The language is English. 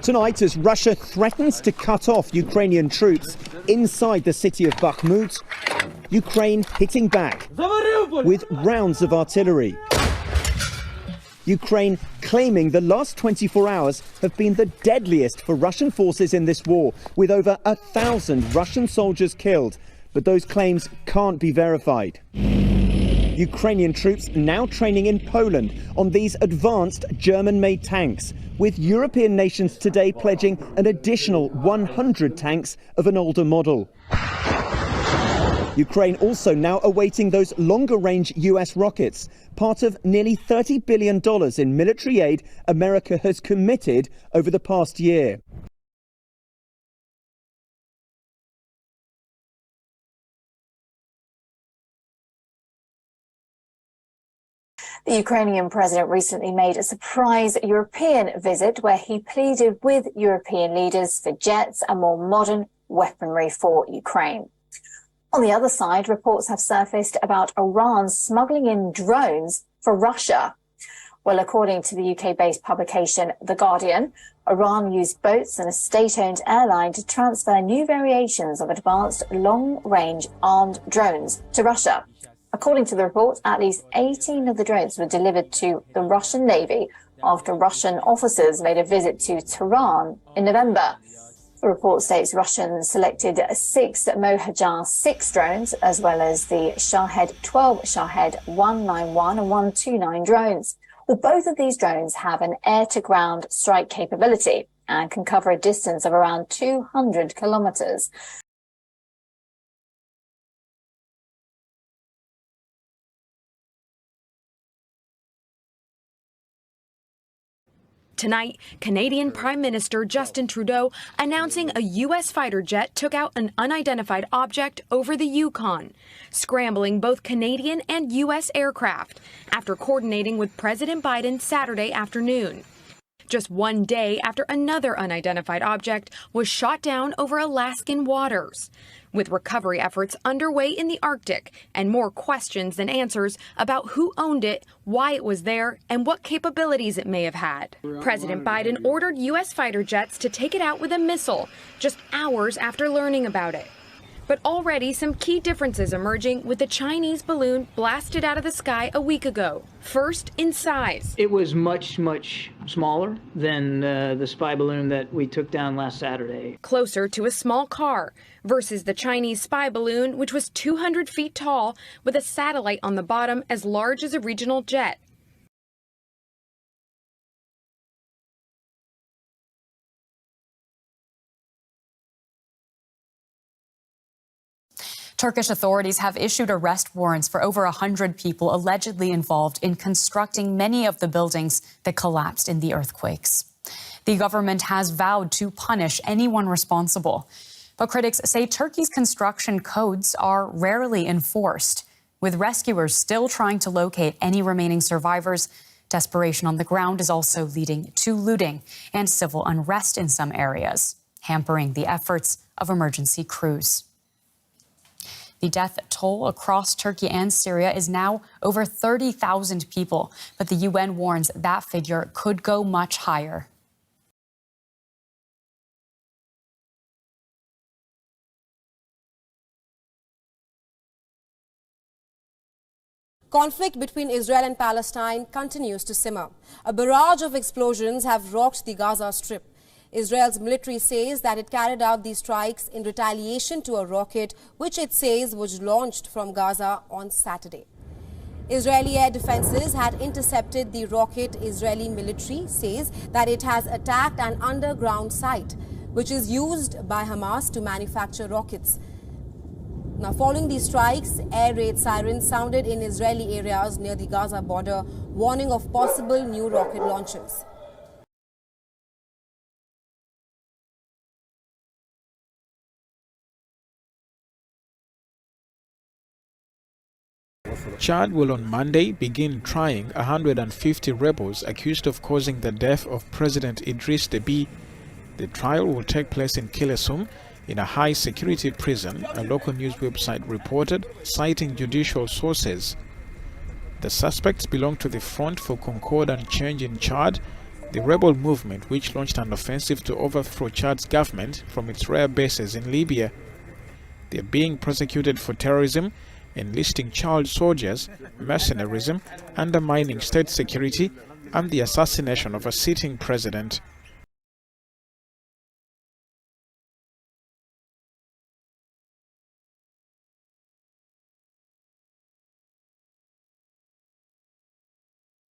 Tonight, as Russia threatens to cut off Ukrainian troops inside the city of Bakhmut, Ukraine hitting back with rounds of artillery. Ukraine claiming the last 24 hours have been the deadliest for Russian forces in this war, with over 1,000 Russian soldiers killed. But those claims can't be verified. Ukrainian troops now training in Poland on these advanced German-made tanks, with European nations today pledging an additional 100 tanks of an older model. Ukraine also now awaiting those longer-range US rockets, part of nearly $30 billion in military aid America has committed over the past year. The Ukrainian president recently made a surprise European visit where he pleaded with European leaders for jets and more modern weaponry for Ukraine. On the other side, reports have surfaced about Iran smuggling in drones for Russia. Well, according to the UK-based publication The Guardian, Iran used boats and a state-owned airline to transfer new variations of advanced long-range armed drones to Russia. According to the report, at least 18 of the drones were delivered to the Russian Navy after Russian officers made a visit to Tehran in November. The report states Russians selected 6 Mohajer 6 drones, as well as the Shahed-12, Shahed-191 and 129 drones. Well, both of these drones have an air-to-ground strike capability and can cover a distance of around 200 kilometers. Tonight, Canadian Prime Minister Justin Trudeau announcing a U.S. fighter jet took out an unidentified object over the Yukon, scrambling both Canadian and U.S. aircraft after coordinating with President Biden Saturday afternoon. Just one day after another unidentified object was shot down over Alaskan waters, with recovery efforts underway in the Arctic and more questions than answers about who owned it, why it was there, and what capabilities it may have had. President Biden ordered U.S. fighter jets to take it out with a missile just hours after learning about it. But already some key differences emerging with the Chinese balloon blasted out of the sky a week ago. First, in size. It was much, much smaller than the spy balloon that we took down last Saturday. Closer to a small car versus the Chinese spy balloon, which was 200 feet tall with a satellite on the bottom as large as a regional jet. Turkish authorities have issued arrest warrants for over 100 people allegedly involved in constructing many of the buildings that collapsed in the earthquakes. The government has vowed to punish anyone responsible. But critics say Turkey's construction codes are rarely enforced. With rescuers still trying to locate any remaining survivors, desperation on the ground is also leading to looting and civil unrest in some areas, hampering the efforts of emergency crews. The death toll across Turkey and Syria is now over 30,000 people, but the UN warns that figure could go much higher. Conflict between Israel and Palestine continues to simmer. A barrage of explosions have rocked the Gaza Strip. Israel's military says that it carried out these strikes in retaliation to a rocket which it says was launched from Gaza on Saturday. Israeli air defenses had intercepted the rocket. Israeli military says that it has attacked an underground site which is used by Hamas to manufacture rockets. Now, following these strikes, air raid sirens sounded in Israeli areas near the Gaza border, warning of possible new rocket launches. Chad will on Monday begin trying 150 rebels accused of causing the death of President Idriss Deby. The trial will take place in Kilesum, in a high-security prison, a local news website reported, citing judicial sources. The suspects belong to the Front for Concord and Change in Chad, the rebel movement, which launched an offensive to overthrow Chad's government from its rare bases in Libya. They are being prosecuted for terrorism, enlisting child soldiers, mercenarism, undermining state security, and the assassination of a sitting president.